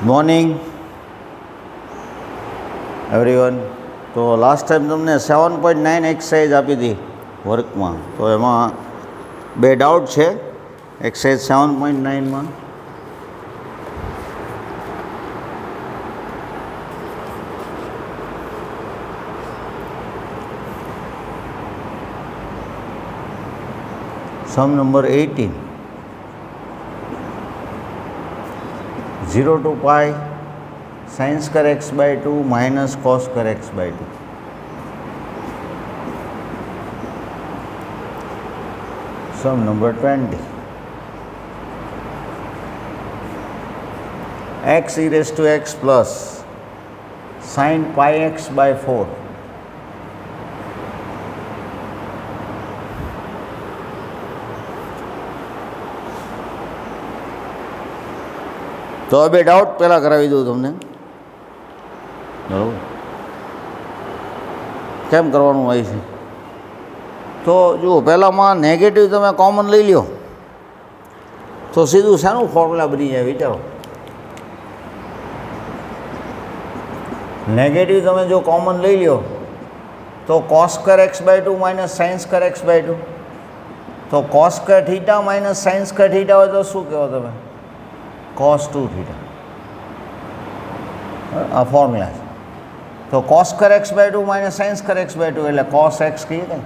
Morning everyone. તો last time તમને 7.9 exercise આપી હતી વર્કમાં, તો એમાં બે ડાઉટ છે એક્સરસાઇઝ 7.9માં. Sum number 18, 0 to pi sin square x by 2 minus cos square x by 2. Sum number 20, x e raised to x plus sin pi x by 4. તો બે ડાઉટ પહેલાં કરાવી દઉં તમને, બરાબર? કેમ કરવાનું હોય છે તો જુઓ, પહેલાંમાં નેગેટિવ તમે કોમન લઈ લો તો સીધું શાનું ફોર્મ્યુલા બની જાય વિચારો. નેગેટિવ તમે જો કોમન લઈ લો તો cos square x by 2 minus sin square x by 2, તો cos square theta minus sin square theta હોય તો શું કહેવો તમે? cos 2 theta. આ ફોર્મ્યુલા છે. તો cos square x by 2 minus sin square x by 2 એટલે cos x કહીએ ને,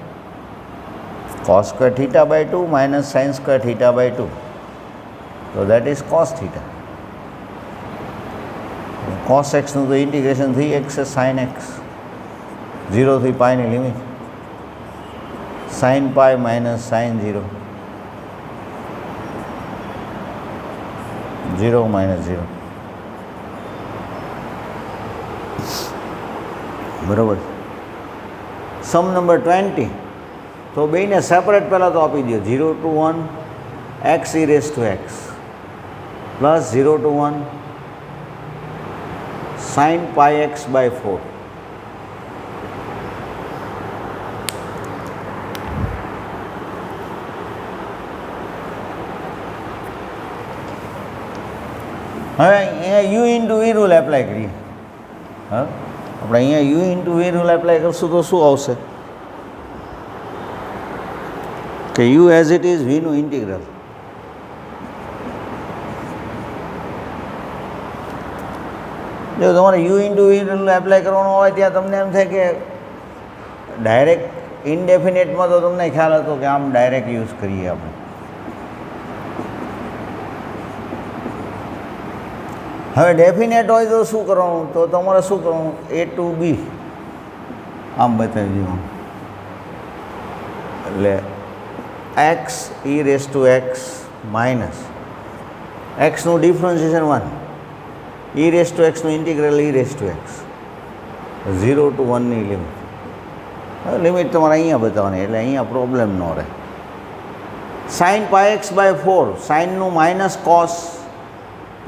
cos square theta by 2 minus sin square theta by 2, so that is cos theta. cos x નું તો ઇન્ટિગ્રેશન 3x છે sin x, 0 થી પાઈ ની limit, sin pi minus sin 0, 0 minus 0, બરાબર. સમ number 20, તો બેને સેપરેટ પહેલાં તો આપી દો. 0 to 1 x e raised to x plus 0 to 1 sin pi x by 4. હવે અહીંયા U into V rule apply કરીએ. હા, આપણે અહીંયા U into V rule apply કરશું તો શું આવશે કે યુ એઝ ઇટ ઇઝ વીનું ઇન્ટિગ્રલ. જો તમારે U into V rule apply કરવાનો હોય ત્યાં તમને એમ થાય કે ડાયરેક્ટ ઇનડેફિનેટમાં તો તમને ખ્યાલ હતો કે આમ ડાયરેક્ટ યુઝ કરીએ આપણે. હવે ડેફિનેટ હોય તો શું કરવાનું? તો તમારે શું કરવાનું? a to b આમ બતાવી દેવાનું. એટલે x e raised to x minus એક્સનું differentiation 1, e raised to x નું integral e raised to x, 0 to 1 ની લિમિટ. હવે લિમિટ તમારે અહીંયા બતાવવાની એટલે અહીંયા પ્રોબ્લેમ ન રહે. sin pi x by 4, સાઇનનું minus cos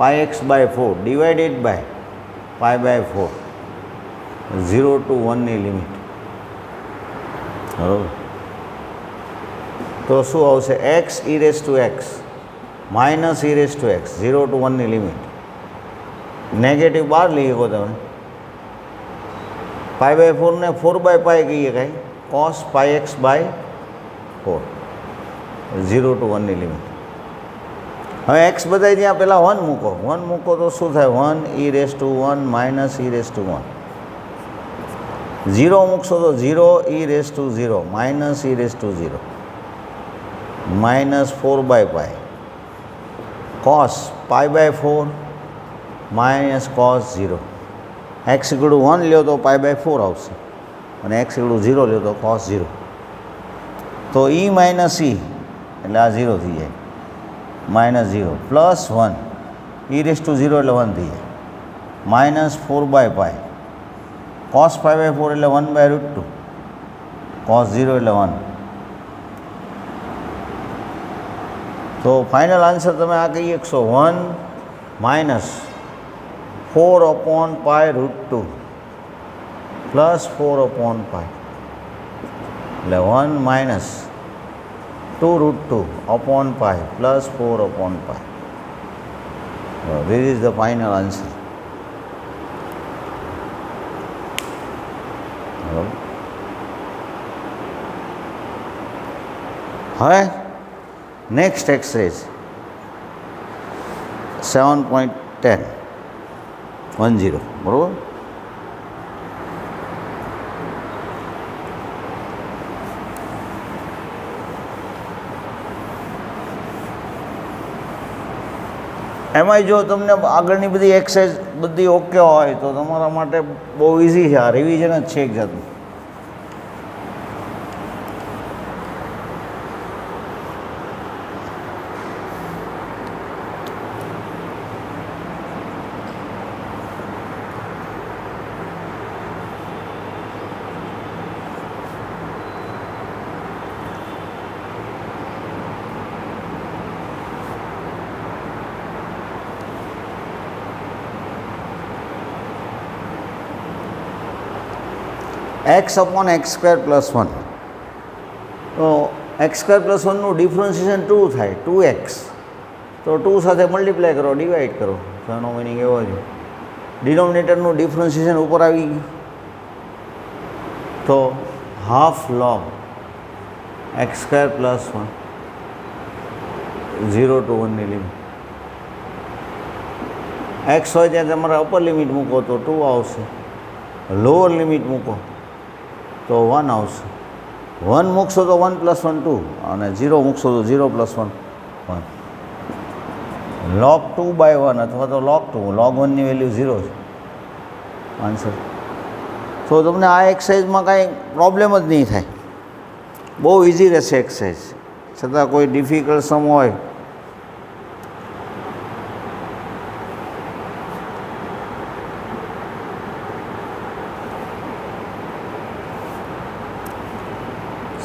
pi x by 4 divided by pi by 4, 0 to 1 ની લિમિટ, બરાબર. તો શું આવશે? x e raised to x minus e raised to x, 0 to 1 ની લિમિટ. નેગેટિવ બહાર લઈ શકો તમે. pi by 4 ને 4 by pi કહીએ કાંઈ, cos pi x by 4, 0 to 1 ની લિમિટ. હવે એક્સ બધાય ત્યાં પહેલાં 1 મૂકો. 1 મૂકો તો શું થાય? 1 e raised to 1 minus e raised to 1. 0 મૂકશો તો 0 e raised to 0 minus e raised to 0, minus 4 by pi, cos pi by 4 minus cos 0. x equal to 1 લ્યો તો pi by 4 આવશે અને x ઇક્વલ ટુ 0 લ્યો તો cos 0. તો e minus e એટલે આ 0 થઈ જાય, minus 0 plus 1 e raised to 0 એટલે 1 થઈ જાય, minus 4 by pi, cos pi by 4 એટલે 1 by √2, cos 0 એટલે 1. તો ફાઇનલ આન્સર તમે આ કહી શકશો 1 minus 4 upon pi √2 plus 4 upon pi, એટલે 1 minus 2√2 upon pi plus 4 upon pi. This is the final answer. હવે નેક્સ્ટ એક્સરસાઇઝ 7.10 બરાબર. એમાંય જો તમને આગળની બધી એક્સરસાઇઝ બધી ઓકે હોય તો તમારા માટે બહુ ઇઝી છે. આ રિવિઝન જ છે એક જાતનું. x upon x square plus 1 तो एक्स स्क्वेर प्लस 1 નું ડિફરન્શિએશન 2 થાય 2x તો 2 સાથે મલ્ટીપ્લાય કરો ડિવાઈડ કરો. એનો મિનિંગ એવો છે ડિનોમિનેટરનું ડિફરન્શિએશન ઉપર આવી ગયું તો half log x square plus 1 0 to 1 ની લિમિટ x હોય ત્યાં તમારે અપર લિમિટ મૂકો તો 2 આવશે, લોઅર લિમિટ મૂકો તો 1 આવશે. 1 મૂકશો તો 1 + 1 2 અને 0 મૂકશો તો 0 + 1 1. log 2/1 અથવા તો log 2 log 1 ની વેલ્યુ 0 છે આન્સર. તો તમને આ એક્સરસાઇઝમાં કાંઈ પ્રોબ્લેમ જ નહીં થાય, બહુ ઇઝી રહેશે એક્સરસાઇઝ. છતાં કોઈ ડિફિકલ્ટ સમ હોય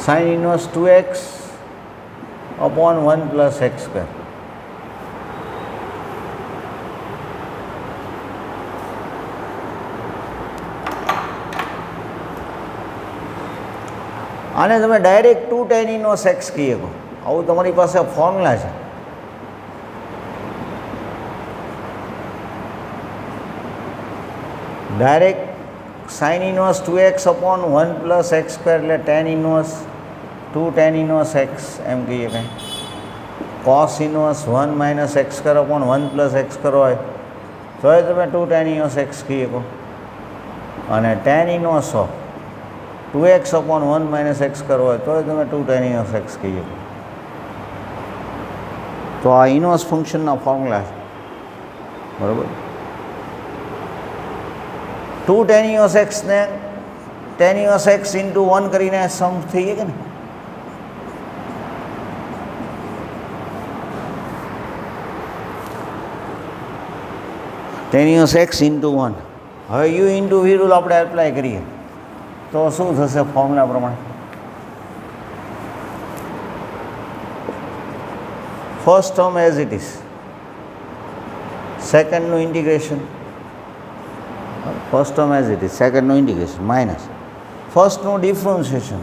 sin inverse 2x upon 1 plus x square. આને તમે ડાયરેક્ટ 2 tan inverse x કહી શકો. આવું તમારી પાસે ફોર્મ્યુલા છે. Direct sin inverse 2x upon 1 plus x square એટલે tan inverse 2 tan inverse x એમ કહીએ કંઈ. cos inverse 1 minus x square upon 1 plus x square હોય તો એ તમે 2 tan inverse x કહી શકો. અને tan inverse of 2x upon 1 minus x square હોય તો તમે 2 tan inverse x કહી શકો. તો આ ઇનવર્સ ફંક્શનના ફોર્મ્યુલા છે, બરાબર. 2 tan inverse x ને tan inverse x into 1 કરીને સમ થઈ ગયા કે ને. tan inverse x into 1. હવે u into v રૂલ આપણે એપ્લાય કરીએ તો શું થશે ફોર્મ્યુલા પ્રમાણે? First term as it is, સેકન્ડનું integration, first term as it is, સેકન્ડનું ઇન્ટિગ્રેશન માઇનસ ફર્સ્ટનું ડિફરન્શિએશન,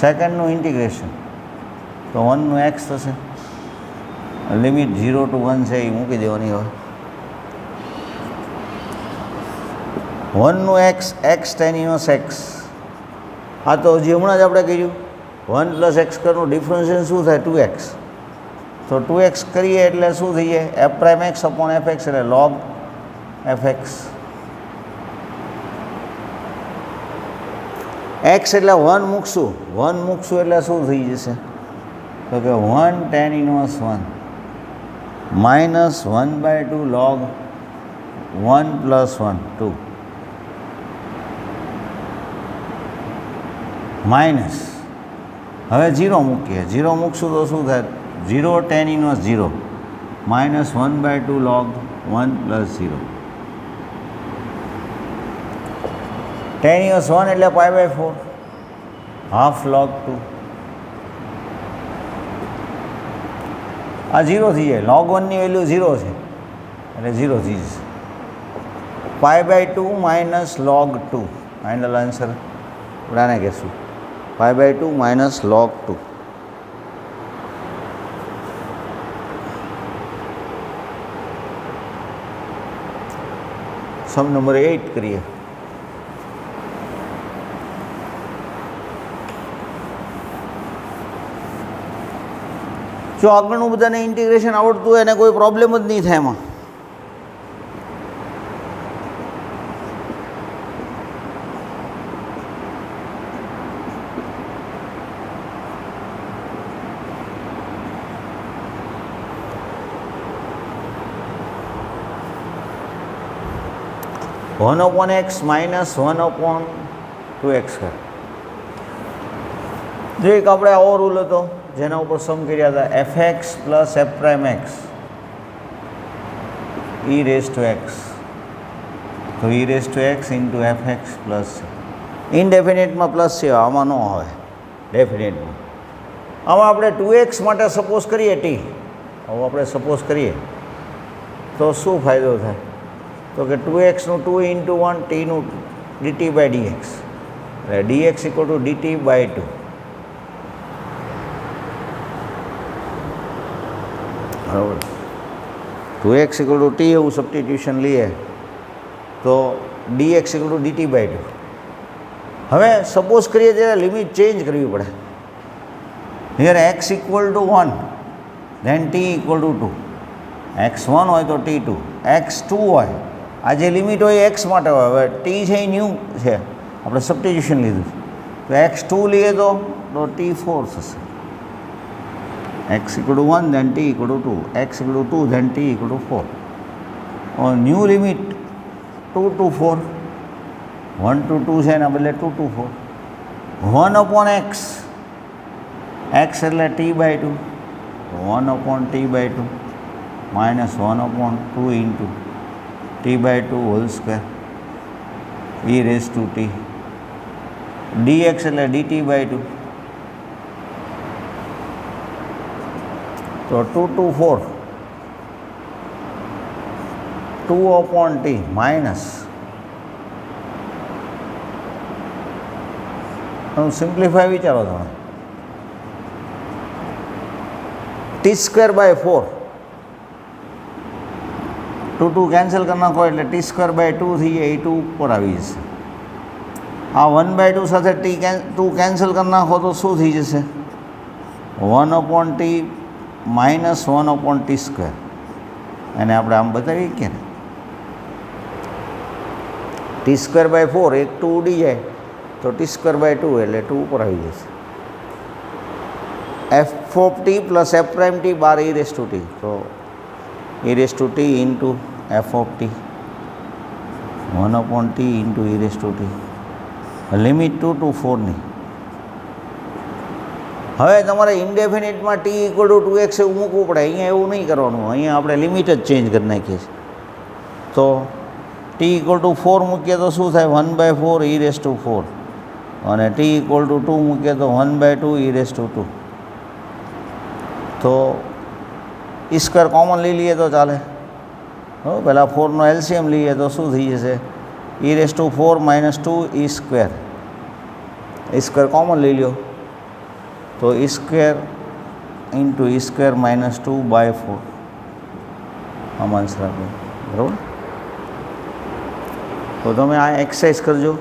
સેકન્ડનું ઇન્ટિગ્રેશન તો 1નું એક્સ થશે. લિમિટ 0 to 1 છે એ મૂકી દેવાની. હવે 1નું એક્સ tan inverse x. આ તો હજી હમણાં જ આપણે કર્યું 1 plus x સ્ક્વેરનું ડિફરન્શિએશન શું થાય 2x. તો 2x કરીએ એટલે શું થઈ જાય f prime x upon fx એટલે log fx. x એટલે 1 મૂકશું એટલે શું થઈ જશે તો કે 1 tan inverse 1 minus 1/2 log 1 plus 1 2 minus હવે 0 મૂકીએ. 0 મૂકશું તો શું થાય 0 tan inverse 0 minus 1/2 log 1 plus 0. tan inverse 1 એટલે π/4 હાફ log 2. આ 0 થઈ જાય, log 1 ની વેલ્યુ 0 છે એટલે 0 થઈ જશે. π/2 માઇનસ log 2 ફાઇનલ આન્સર આપણે આને કહેશું π/2 માઇનસ log 2. સમ નંબર 8 કરીએ. જો આગળનું બધાને ઇન્ટિગ્રેશન આવડતું હોય એને કોઈ પ્રોબ્લેમ જ નહીં થાય એમાં. One upon x minus one upon two x square. जो एक આપણે આવો રૂલ હતો જેના ઉપર સમ કર્યા હતા, F X plus F prime X E raise to X. તો E raise to X into F X plus ઇનડેફિનેટમાં પ્લસ છે, આમાં ન આવે ડેફિનેટમાં. આમાં આપણે 2x માટે સપોઝ કરીએ ટી, હવે આપણે સપોઝ કરીએ તો શું ફાયદો થાય? તો કે 2xનું 2 ઇન્ટુ 1 ટીનું ડીટી બાય ડીએક્સ, એટલે dx equal to dt by 2. બરાબર, 2x ઇક્વલ ટુ ટી એવું સબસ્ટિટ્યુશન લઈએ તો dx equal to dt by 2. હવે સપોઝ કરીએ ત્યારે લિમિટ ચેન્જ કરવી પડે. Here x equal to 1 then t equal to 2. x1 હોય તો t2, x2 હોય, આ જે લિમિટ હોય એક્સ માટે હોય. હવે ટી છે એ ન્યૂ છે, આપણે સબસ્ટિટ્યુશન લીધું, તો x2 લઈએ તો t4 થશે. x equal to 1 then t equal to 2, x equal to 2 then t equal to 4. New limit 2 to 4, 1 to 2 છે એના બદલે 2 ટુ 4. 1 અપોન એક્સ, એક્સ એટલે t by 2, 1 upon t by 2 minus 1 upon 2 into t by 2 whole square e raise to t. dx એટલે dt by 2. તો 2 to 4, 2 upon T minus, simplify વિચારો તમે, T square by 4, 2 2 cancel કરી નાખો એટલે T square by 2 થઈ જાય, એ 2 ઉપર આવી જશે. આ 1 બાય 2 સાથે ટુ કેન્સલ કરી નાખો તો શું થઈ જશે? 1 upon T minus 1 upon T square. એને આપણે આમ બતાવીએ કે ટી સ્ક્વેર બાય 4, એક 2 ઉડી જાય તો ટી સ્ક્વેર બાય 2 એટલે 2 ઉપર આવી જશે. F of T plus F prime T bar E raise to T, તો E raise to T into F of T 1 upon T into E raise to T, limit 2 to 4ની. હવે તમારે ઇન્ડેફિનિટમાં T equal two 2x એવું મૂકવું પડે. અહીંયા એવું નહીં કરવાનું, અહીંયા આપણે લિમિટ જ ચેન્જ કરી નાખીએ છીએ. તો ટી ઇક્વલ ટુ 4 મૂકીએ તો શું થાય? 1 બાય 4 ઈ રેઝ ટુ 4, અને ટી ઇક્વલ ટુ 2 મૂકીએ તો 1 બાય 2 ઈ રેઝ ટુ 2. તો ઈ સ્ક્વેર કોમન લઈ લઈએ તો ચાલે. પહેલાં 4નો એલસીએમ લઈએ તો શું થઈ જશે? E raise to 4 minus 2 E square. E square common લઈ લ્યો તો E square into E square minus 2 by 4. આમ આન્સર આપે. બરાબર, તો તમે આ એક્સરસાઇઝ કરજો,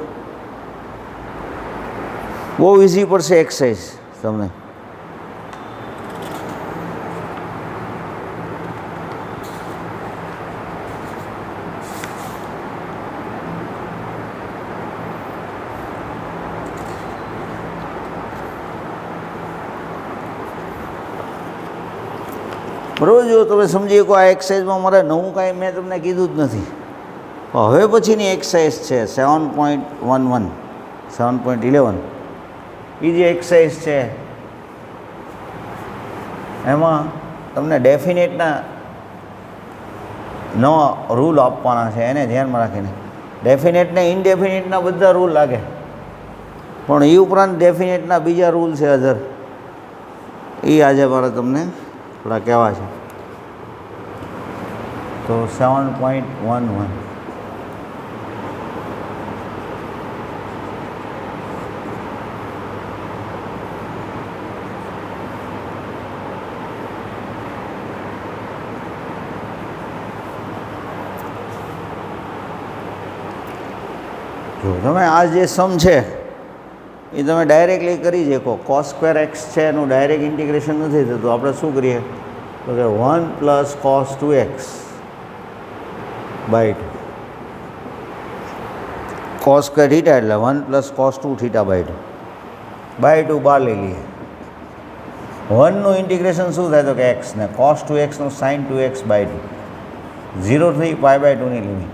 બહુ ઇઝી પડશે એક્સરસાઇઝ તમને. બરાબર, જો તમે સમજી શકો આ એક્સરસાઇઝમાં મારે નવું કાંઈ મેં તમને કીધું જ નથી. હવે પછીની એક્સરસાઇઝ છે 7.11, 7.11. એ જે એક્સરસાઇઝ છે એમાં તમને ડેફિનેટના નવા રૂલ આપવાના છે, એને ધ્યાનમાં રાખીને. ડેફિનેટને ઇનડેફિનેટના બધા રૂલ લાગે, પણ એ ઉપરાંત ડેફિનેટના બીજા રૂલ છે અધર, એ આજે મારે તમને થોડા કહેવા છે. તો 7.11, જો તમે આ જે સમ છે એ તમે ડાયરેક્ટલી કરી શકો. કોસ સ્ક્વેર એક્સ છે એનું ડાયરેક્ટ ઇન્ટિગ્રેશન નથી થતું. આપણે શું કરીએ તો કે 1 plus cos 2x by 2 cos square theta એટલે 1 પ્લસ કોસ 2 થીટા બાય 2 બહાર લઈ લઈએ. 1નું ઇન્ટિગ્રેશન શું થાય તો કે એક્સ ને કોસ 2xનું સાઇન 2x બાય 2 0થી પાઈ બાય 2ની લિમિટ.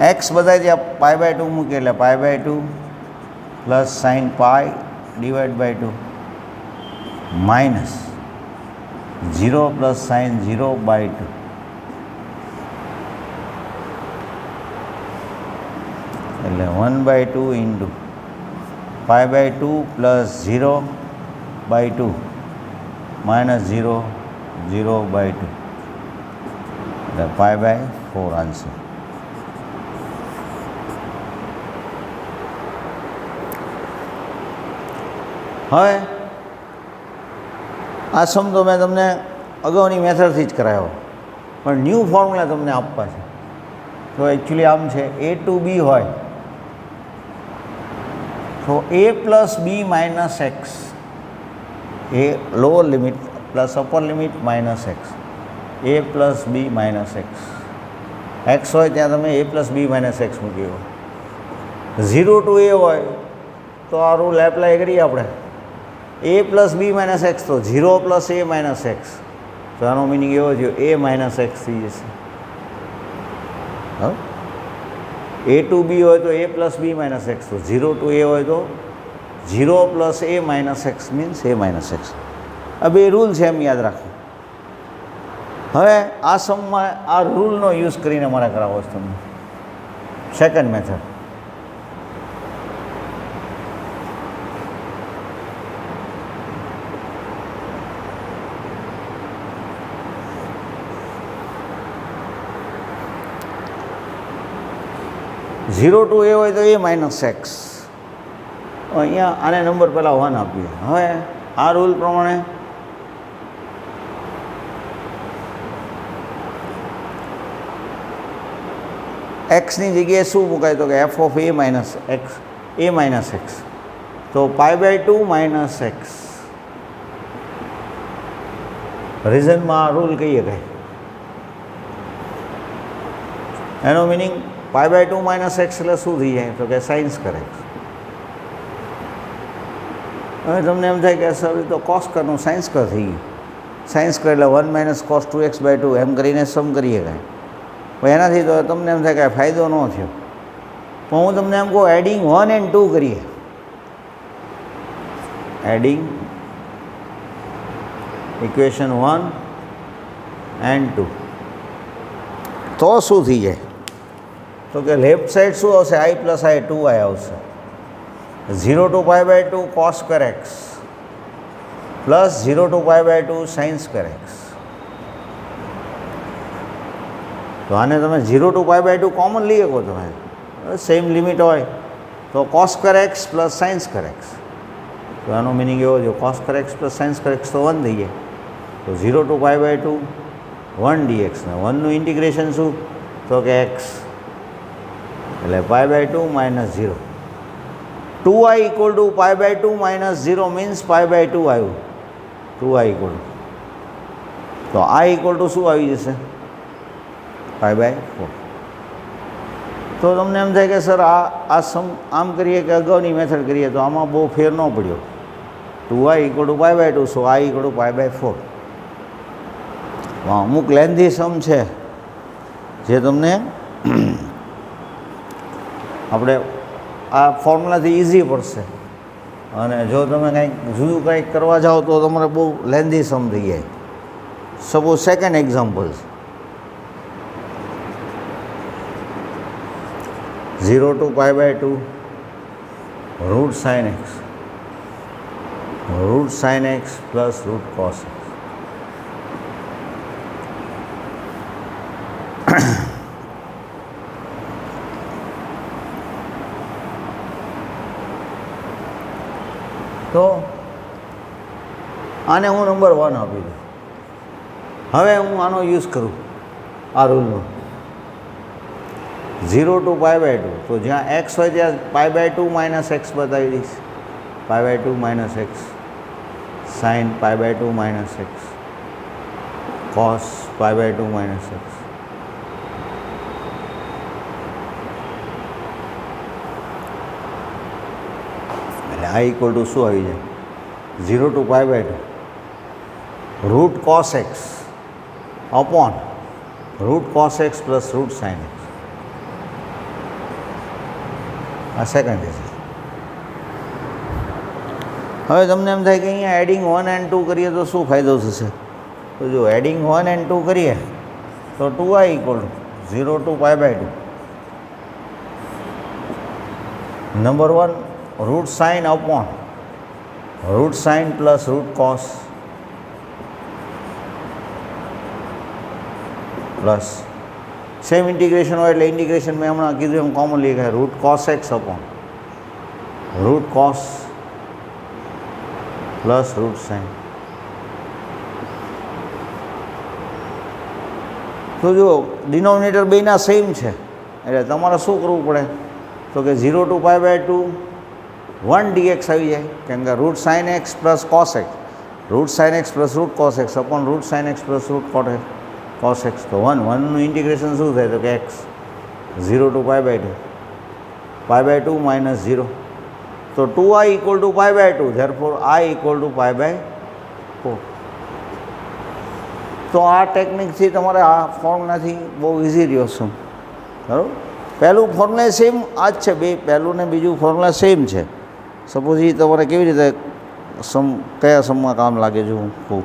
એક્સ બધા ત્યાં પાઈ બાય 2 મૂકીએ એટલે pi by 2 plus sine pi divide by 2 minus 0 plus sine 0 by 2 એટલે 1 by 2 into pi by 2 plus 0 by 2 minus 0 0 by 2 એટલે પાઈ બાય 4 આન્સર. હવે આ સમ તો મેં તમને અગાઉની મેથડથી જ કરાવ્યો, પણ ન્યૂ ફોર્મ્યુલા તમને આપવા છે. તો એકચ્યુઅલી આમ છે a ટુ b હોય તો a plus b minus x, a lower limit plus upper limit minus x, a plus b minus x. X હોય ત્યાં તમે a plus b minus x મૂકી હોય. 0 ટુ a હોય તો આ રૂલ એપ્લાય કરીએ આપણે. a plus b minus x તો 0 પ્લસ a માઇનસ એક્સ, તો આનો મિનિંગ એવો થયો a માઇનસ એક્સ થઈ જશે. હા, a ટુ બી હોય તો a plus b minus x, તો 0 ટુ a હોય તો 0 plus a minus x means a minus x. આ બે રૂલ છે, એમ યાદ રાખો. હવે આ સમમાં આ રૂલનો યુઝ કરીને મારે કરાવો છે તમને સેકન્ડ મેથડ. ઝીરો ટુ એ હોય તો એ માઇનસ એક્સ, અહીંયા આને નંબર પહેલાં 1 આપીએ. હવે આ રૂલ પ્રમાણે એક્સની જગ્યાએ શું મુકાય તો કે f of a minus x, a minus x, તો પાઈ બાય 2 માઇનસ એક્સ. રિઝનમાં આ રૂલ કહીએ કાંઈ, એનો meaning pi by 2 minus x એટલે શું થઈ જાય તો કે સાઇન્સ કરે. હવે તમને એમ થાય કે સર તો કોસ કરનું સાઇન્સ કર થઈ ગયું. સાઇન્સ કર એટલે 1 માઇનસ કોસ 2x બાય 2 એમ કરીને સમ કરીએ કાંઈ, પણ એનાથી તો તમને એમ થાય કે ફાયદો ન થયો. પણ હું તમને એમ કહું એડિંગ 1 એન્ડ 2 કરીએ. એડિંગ ઇક્વેશન 1 એન્ડ 2 તો શું થઈ જાય તો કે લેફ્ટ સાઈડ શું આવશે i પ્લસ i 2i આવશે. 0 to pi by 2 cos square x plus 0 to pi by 2 sine square x. તો આને તમે 0 ટુ પાઈ બાય 2 કોમન લઈ શકો તમે, સેમ લિમિટ હોય તો cos square x plus sign square x. તો આનો મિનિંગ એવો છે cos square x plus sign square x તો 1 થઈ જાય. તો 0 ટુ પાઈ બાય 2 1 dx ને 1નું ઇન્ટિગ્રેશન શું તો કે એક્સ એટલે pi by 2 minus 0. 2i equal to pi by 2 minus 0 means pi by 2 આવ્યું. 2i ઇક્વલ તો i ઇક્વલ ટુ શું આવી જશે પાઈ બાય 4. તો તમને એમ થાય કે સર આ સમ આમ કરીએ કે અગાઉની મેથડ કરીએ તો આમાં બહુ ફેર ન પડ્યો. 2i equal to pi by 2, so i equal to pi by 4. અમુક લેન્ધી સમ છે જે તમને આપણે આ ફોર્મ્યુલાથી ઇઝી પડશે, અને જો તમે કંઈક જુદું કંઈક કરવા જાઓ તો તમારે બહુ લેન્ધી સમ થઈ જાય. Suppose second example 0 to pi by 2 root sine x, root sine x plus root cos x. તો આને હું નંબર 1 આપી દઉં. હવે હું આનો યુઝ કરું આ રૂલનો. 0 to π/2, તો જ્યાં x હોય ત્યાં π/2 માઇનસ એક્સ બતાવી દઈશ. π/2 minus X sine π/2 minus X cos π/2 minus x. એટલે આ ઇક્વલ ટુ શું આવી જાય? 0 to π/2 root cos x upon root cos X plus root sine X. આ સેકન્ડ છે. હવે તમને એમ થાય કે અહીંયા એડિંગ 1 and 2 કરીએ તો શું ફાયદો થશે? તો જો એડિંગ 1 and 2 કરીએ તો 2i equal to 0 to π/2 number 1 root sine upon root sine plus root cos plus same integration હોય એટલે ઇન્ટિગ્રેશન મેં હમણાં કીધું એમ કોમનલી કહે root cos x upon root cos plus root sine. તો જો ડિનોમિનેટર બેના સેમ છે એટલે તમારે શું કરવું પડે? તો કે 0 to π/2 1 dx આવી જાય, કેમ કે root sine x plus cos x root sine x plus root cos x upon root sine x plus root cos x. તો 1નું ઇન્ટિગ્રેશન શું થાય? તો કે એક્સ 0 to π/2 માઇનસ 0. તો 2i equal to π/2 therefore i equal to π/4. તો આ ટેકનિકથી તમારે આ ફોર્મ્યુલાથી બહુ ઇઝી રહ્યો છું. બરાબર, પહેલું ફોર્મ્યુલા સેમ આ જ છે, બે પહેલું ને બીજું ફોર્મ્યુલા સેમ છે. સપોઝ એ તમારે કેવી રીતે કયા સમમાં કામ લાગે છે હું કહું.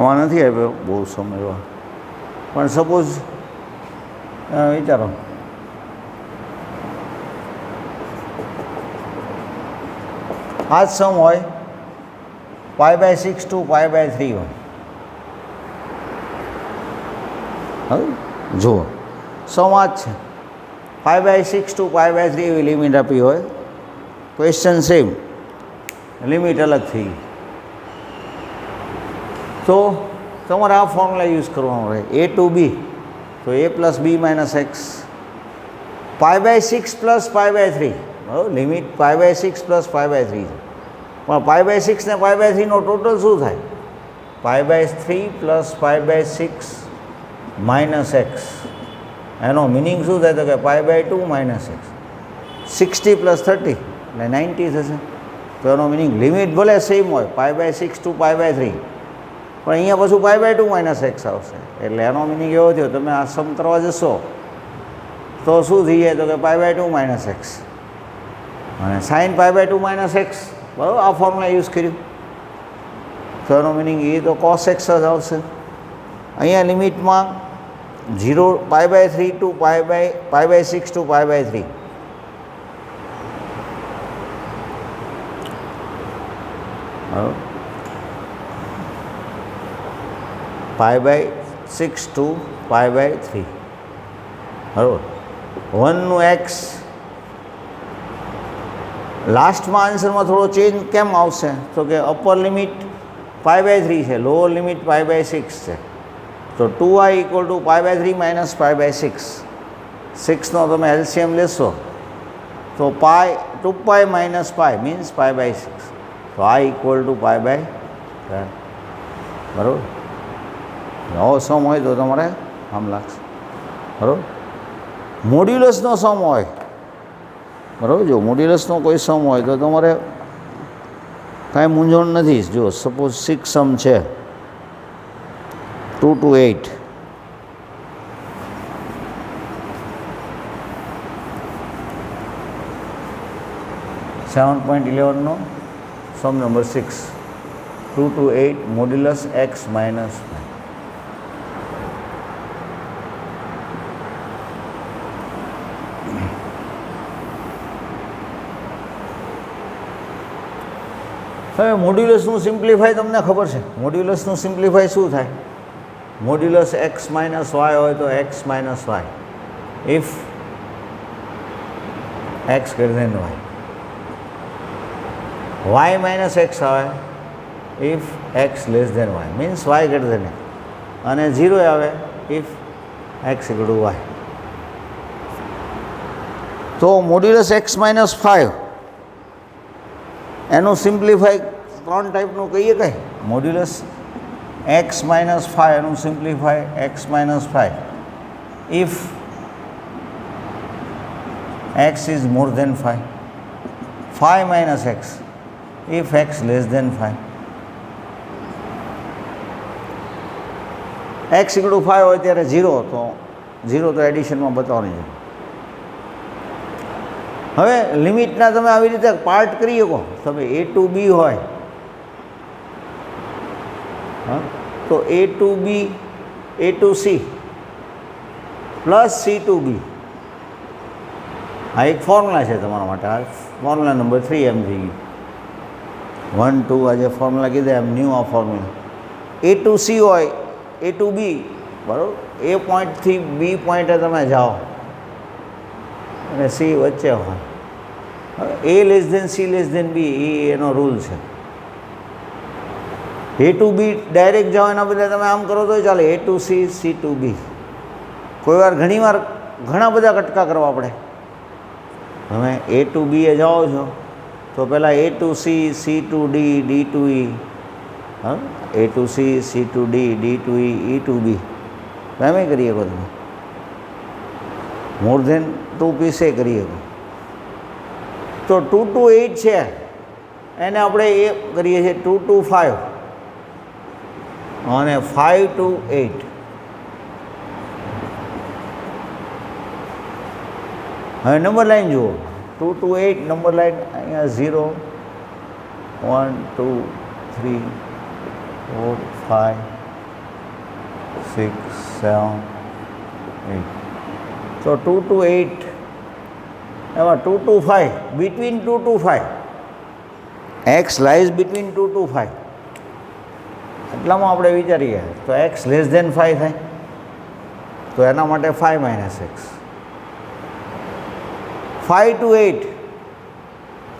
આમાં નથી આવ્યો બહુ સમય, પણ સપોઝ વિચારો આ જ સમ હોય π/6 to π/3 હોય. હવે જુઓ સમ આ જ છે, π/6 to π/3 એવી લિમિટ આપી હોય, ક્વેશ્ચન સેમ, લિમિટ અલગ થઈ ગઈ. તો તમારે આ ફોર્મ્યુલા યુઝ કરવાનો રહે a to b, તો a plus b minus X π/6 plus π/3. Limit π/6 plus π/3 છે, પણ π/6 ને π/3 નો ટોટલ શું થાય? π/3 પ્લસ π/6 માઇનસ એક્સ. એનો મિનિંગ શું થાય? તો કે π/2 માઇનસ એક્સ. 60 પ્લસ 30 એટલે 90 થશે. તો એનો મિનિંગ લિમિટ ભલે સેમ હોય π/6 ટુ π/3, પણ અહીંયા પાછું π/2 માઇનસ એક્સ આવશે. એટલે એનો મિનિંગ એવો થયો, તમે આ સમ કરવા જશો તો શું થઈ જાય? તો કે π/2 માઇનસ એક્સ અને સાઇન π/2 માઇનસ એક્સ. બરાબર, આ ફોર્મ્યુલા યુઝ કર્યું તો એનો મિનિંગ એ તો કોસ એક્સ જ આવશે. અહીંયા લિમિટમાં 0 π/3 ટુ π/6 ટુ π/3. બરાબર, π/6 ટુ π/3. બરાબર, 1નું એક્સ લાસ્ટમાં આન્સરમાં થોડો ચેન્જ કેમ આવશે? તો કે અપર લિમિટ π/3 છે, લોઅર લિમિટ π/6 છે. તો 2i ઇક્વલ ટુ π/3 માઇનસ π/6. 6નો તમે એલસીએમ લેશો તો 2π માઇનસ π મીન્સ π/6. તો i ઇક્વલ ટુ π/10. બરાબર, નવો સમ હોય તો તમારે આમ લાગશે. બરાબર, મોડ્યુલસનો સમ હોય, બરાબર, જો મોડ્યુલસનો કોઈ સમ હોય તો તમારે કાંઈ મૂંઝવણ નથી. જો સપોઝ 6 સમ છે 2 to 8, $7.11 some number 6 2 to 8 modulus x minus. હવે મોડ્યુલસનું સિમ્પ્લિફાય તમને ખબર છે, મોડ્યુલસનું સિમ્પ્લિફાય શું થાય? મોડ્યુલસ એક્સ માઇનસ વાય હોય તો x minus y if x greater than y, y minus x આવે if x less than y, means y greater than x, અને 0 આવે if x equal to y. તો modulus x minus 5 એનું simplify 3 ટાઈપનું કહીએ કઈ? મોડ્યુલસ એક્સ માઇનસ 5 એનું simplify x minus 5 if x is more than 5, 5 minus x if x less than 5, x equal to 5 હોય ત્યારે 0 તો એડિશનમાં બતાવવાની છે. હવે લિમિટના તમે આવી રીતે પાર્ટ કરી શકો. તમે a ટુ b હોય તો a to b, a to c plus c to b, આ એક ફોર્મ્યુલા છે તમારા માટે. આ ફોર્મ્યુલા નંબર 3 એમ થઈ ગયું. 1 2 આજે ફોર્મ્યુલા કીધા એમ ન્યૂ આ ફોર્મ્યુલા. a ટુ c હોય, a ટુ b, બરાબર, એ પોઈન્ટથી બી પોઈન્ટે તમે જાઓ અને c વચ્ચે હોય. હવે a less than c less than b એ એનો રૂલ છે. a ટુ b ડાયરેક્ટ જાઓ એના બદલે તમે આમ કરો તો ચાલે, a to c, c to b. કોઈ વાર ઘણા બધા કટકા કરવા પડે. તમે a ટુ b એ જાઓ છો તો પહેલાં a to c, c to d, d to e, હા, a to c, c to d, d to e, e to b, એમ કરી શકો તમે. મોર દેન 2 પીસ એ કરી શકો. તો 2 ટુ 8 છે એને આપણે એ કરીએ છીએ 2 ટુ 5 અને 5 ટુ 8. હવે નંબર લાઈન જુઓ, 2 ટુ 8 નંબર લાઈન અહીંયા 0 1 2 3 4 5 6 7 8. તો 2 ટુ 8 એમાં 2 to 5, between 2 to 5, x lies between 2 to 5, એટલામાં આપણે વિચારીએ તો એક્સ લેસ દેન 5 થાય. તો એના માટે 5 માઇનસ એક્સ. 5 ટુ 8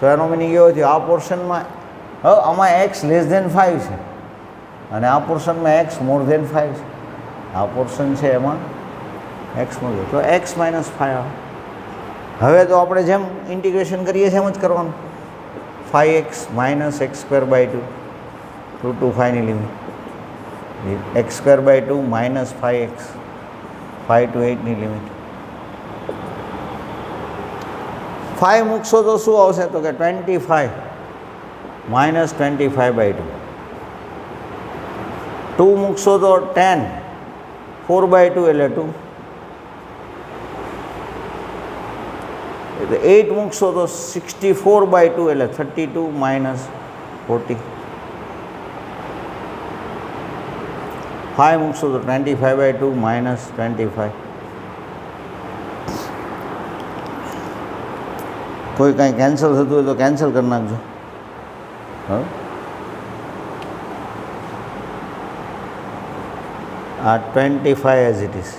તો એનો મિનિંગ એવો થયો આ પોર્શનમાં, હવે આમાં એક્સ લેસ દેન 5 છે અને આ પોર્શનમાં એક્સ મોર દેન 5 છે. આ પોર્શન છે એમાં એક્સ મોર, તો એક્સ માઇનસ 5 આવે. હવે તો આપણે જેમ ઇન્ટિગ્રેશન કરીએ છીએ એમ જ કરવાનું. 5x minus x square by 2, 2 to 5ની limit, x square by 2 minus 5x, 5 to 8ની લિમિટ. 5 મૂકશો તો શું આવશે? તો કે 25 માઇનસ 25 બાય 2. 2 મૂકશો તો 10, 4 બાય 2 એટલે 2. 8 મૂકશો તો 64 બાય 2 એટલે 32 માઇનસ 40. 5 મૂકશો તો 25 બાય 2 માઇનસ 25. કોઈ કાંઈ કેન્સલ થતું હોય તો કેન્સલ કરી નાખજો. હા, આ 25 એઝ ઇટ ઇઝ.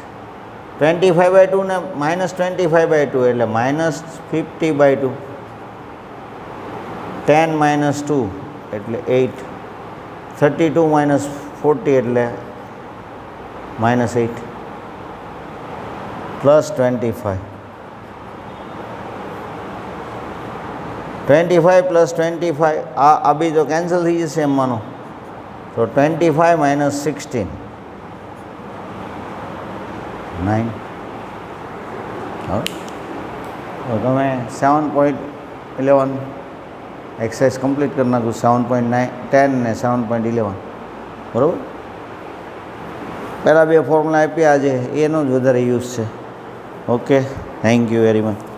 25 બાય 2 ને માઇનસ 25 બાય 2 એટલે માઇનસ 50 બાય 2. 10 માઇનસ 2 એટલે 8. 32 માઇનસ 40 એટલે માઇનસ 8 પ્લસ 25. 25 પ્લસ 25 આ બી તો કેન્સલ થઈ જશે એમ માનો. તો 25 માઇનસ 16 9. તો તમે 7.11 એક્સરસાઇઝ કમ્પ્લીટ કરી નાખું. 7.10 ને 7.11 બરાબર. પહેલાં બે ફોર્મ્યુલા આપ્યા આજે એનો જ વધારે યુઝ છે. Okay, thank you very much.